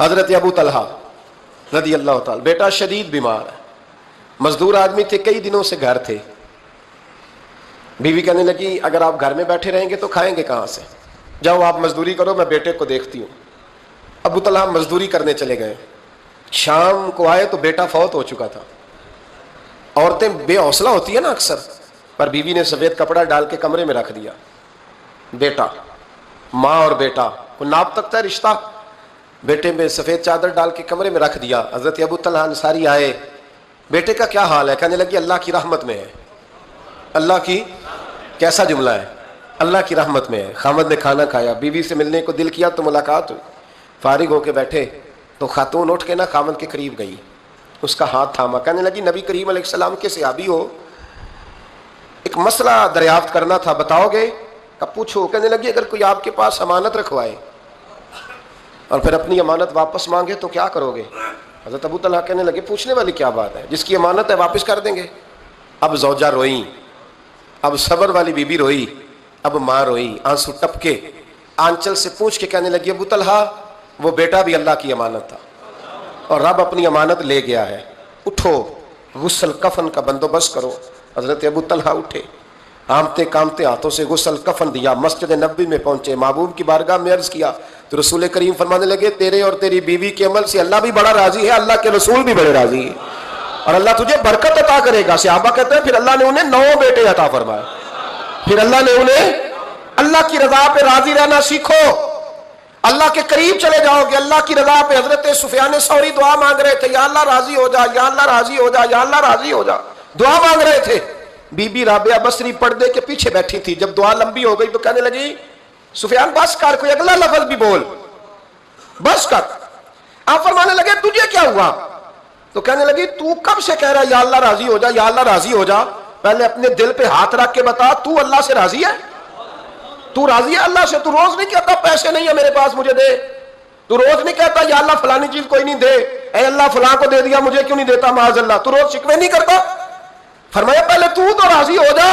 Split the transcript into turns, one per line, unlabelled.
حضرت ابو طلحہ رضی اللہ تعالی، بیٹا شدید بیمار ہے، مزدور آدمی تھے، کئی دنوں سے گھر تھے. بیوی کہنے لگی اگر آپ گھر میں بیٹھے رہیں گے تو کھائیں گے کہاں سے، جاؤ آپ مزدوری کرو، میں بیٹے کو دیکھتی ہوں. ابو طلحہ مزدوری کرنے چلے گئے. شام کو آئے تو بیٹا فوت ہو چکا تھا. عورتیں بے حوصلہ ہوتی ہیں نا اکثر، پر بیوی نے سفید کپڑا ڈال کے کمرے میں رکھ دیا. بیٹا، ماں اور بیٹا کو ناپ تک تھا رشتہ، بیٹے میں سفید چادر ڈال کے کمرے میں رکھ دیا. حضرت ابو طلحہ انصاری آئے، بیٹے کا کیا حال ہے؟ کہنے لگی اللہ کی رحمت میں ہے. اللہ کی، کیسا جملہ ہے، اللہ کی رحمت میں ہے. خامد نے کھانا کھایا، بیوی سے ملنے کو دل کیا تو ملاقات ہوئی. فارغ ہو کے بیٹھے تو خاتون اٹھ کے نا خامد کے قریب گئی، اس کا ہاتھ تھاما، کہنے لگی نبی کریم علیہ السلام کے صحابی ہو، ایک مسئلہ دریافت کرنا تھا، بتاؤ گے؟ کہ پوچھو. کہنے لگی اگر کوئی آپ کے پاس امانت رکھوائے اور پھر اپنی امانت واپس مانگے تو کیا کرو گے؟ حضرت ابو طلحہ کہنے لگے پوچھنے والی کیا بات ہے، جس کی امانت ہے واپس کر دیں گے. اب زوجہ روئیں، اب صبر والی بی بی روئی، اب ماں روئی، آنسو ٹپکے، آنچل سے پوچھ کے کہنے لگی ابو طلحہ وہ بیٹا بھی اللہ کی امانت تھا اور رب اپنی امانت لے گیا ہے، اٹھو غسل کفن کا بندوبست کرو. حضرت ابو طلحہ اٹھے، کامتے کامتے ہاتھوں سے غسل کفن دیا، مسجد نبوی میں پہنچے، محبوب کی بارگاہ میں عرض کیا تو رسول کریم فرمانے لگے تیرے اور تیری بیوی کے عمل سے اللہ بھی بڑا راضی ہے، اللہ کے رسول بھی بڑے راضی ہے اور اللہ تجھے برکت عطا کرے گا. صحابہ کہتے ہیں پھر اللہ نے انہیں 9 بیٹے عطا فرمائے. پھر اللہ نے انہیں، اللہ کی رضا پہ راضی رہنا سیکھو، اللہ کے قریب چلے جاؤ گے اللہ کی رضا پہ. حضرت سفیان ثوری دعا مانگ رہے تھے، یا اللہ راضی ہو جا، یا اللہ راضی ہو جا، یا اللہ راضی ہو جا، دعا مانگ رہے تھے. بی بی رابعہ بصری پردے کے پیچھے بیٹھی تھی. جب دعا لمبی ہو گئی تو کہنے لگی سفیان بس کر، کوئی اگلا لفظ بھی بول، بس کر. آپ فرمانے لگے تجھے کیا ہوا؟ تو کہنے لگی تو کب سے کہہ رہا یا اللہ راضی ہو جا، یا اللہ راضی ہو جا، پہلے اپنے دل پہ ہاتھ رکھ کے بتا تو اللہ سے راضی ہے؟ تو راضی ہے اللہ سے؟ تو روز نہیں کہتا پیسے نہیں ہے میرے پاس مجھے دے، تو روز نہیں کہتا یا اللہ فلانی چیز کوئی نہیں دے، اے اللہ فلاں کو دے دیا مجھے کیوں نہیں دیتا معاذ اللہ، تو روز شکوے نہیں کرتا؟ فرمایا پہلے تو راضی ہو جا